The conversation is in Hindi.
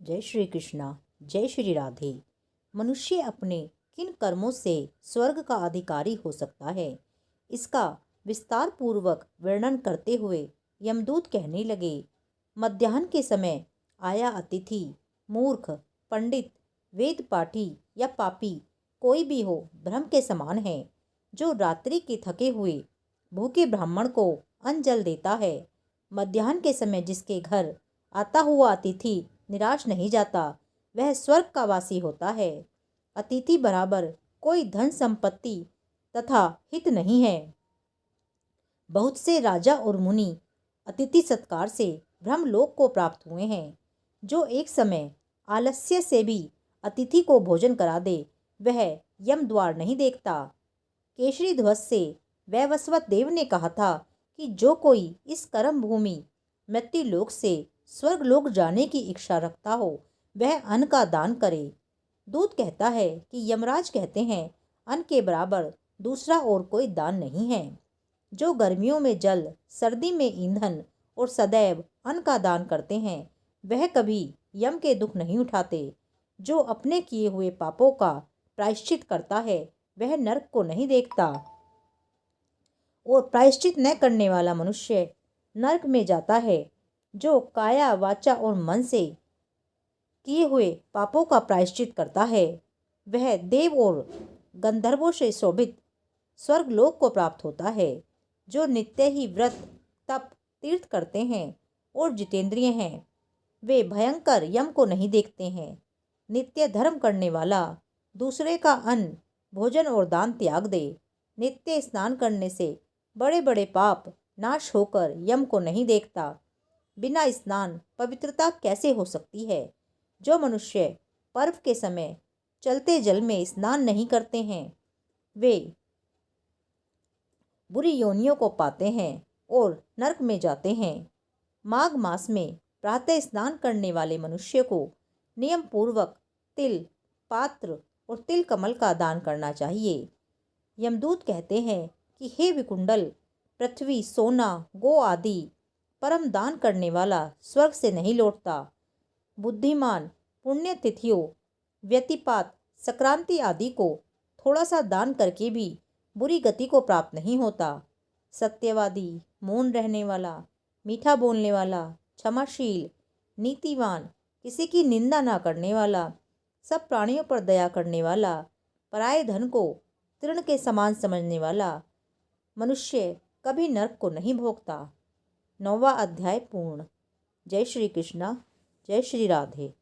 जय श्री कृष्णा। जय श्री राधे। मनुष्य अपने किन कर्मों से स्वर्ग का अधिकारी हो सकता है, इसका विस्तार पूर्वक वर्णन करते हुए यमदूत कहने लगे। मध्याह्न के समय आया अतिथि मूर्ख, पंडित, वेद पाठी या पापी कोई भी हो, ब्रह्म के समान है। जो रात्रि के थके हुए भूखे ब्राह्मण को अन्न जल देता है, मध्याह्न के समय जिसके घर आता हुआ अतिथि निराश नहीं जाता, वह स्वर्ग का वासी होता है। अतिथि बराबर कोई धन संपत्ति तथा हित नहीं है। बहुत से राजा और मुनि अतिथि सत्कार से ब्रह्मलोक को प्राप्त हुए हैं। जो एक समय आलस्य से भी अतिथि को भोजन करा दे, वह यम द्वार नहीं देखता। केशरी ध्वज से वैवस्वत देव ने कहा था कि जो कोई इस कर्म भूमि मृत्युलोक से स्वर्गलोक जाने की इच्छा रखता हो, वह अन्न का दान करे। दूत कहता है कि यमराज कहते हैं, अन्न के बराबर दूसरा और कोई दान नहीं है। जो गर्मियों में जल, सर्दी में ईंधन और सदैव अन्न का दान करते हैं, वह कभी यम के दुख नहीं उठाते। जो अपने किए हुए पापों का प्रायश्चित करता है, वह नरक को नहीं देखता, और प्रायश्चित न करने वाला मनुष्य नरक में जाता है। जो काया, वाचा और मन से किए हुए पापों का प्रायश्चित करता है, वह देव और गंधर्वों से शोभित स्वर्गलोक को प्राप्त होता है। जो नित्य ही व्रत, तप, तीर्थ करते हैं और जितेंद्रिय हैं, वे भयंकर यम को नहीं देखते हैं। नित्य धर्म करने वाला दूसरे का अन्न, भोजन और दान त्याग दे। नित्य स्नान करने से बड़े बड़े पाप नाश होकर यम को नहीं देखता। बिना स्नान पवित्रता कैसे हो सकती है। जो मनुष्य पर्व के समय चलते जल में स्नान नहीं करते हैं, वे बुरी योनियों को पाते हैं और नरक में जाते हैं। माघ मास में प्रातः स्नान करने वाले मनुष्य को नियम पूर्वक तिल, पात्र और तिल कमल का दान करना चाहिए। यमदूत कहते हैं कि हे विकुंडल, पृथ्वी, सोना, गो आदि परम दान करने वाला स्वर्ग से नहीं लौटता। बुद्धिमान पुण्य तिथियों, व्यतिपात, संक्रांति आदि को थोड़ा सा दान करके भी बुरी गति को प्राप्त नहीं होता। सत्यवादी, मौन रहने वाला, मीठा बोलने वाला, क्षमाशील, नीतिवान, किसी की निंदा ना करने वाला, सब प्राणियों पर दया करने वाला, पराये धन को तृण के समान समझने वाला मनुष्य कभी नरक को नहीं भोगता। 9वां अध्याय पूर्ण। जय श्री कृष्णा। जय श्री राधे।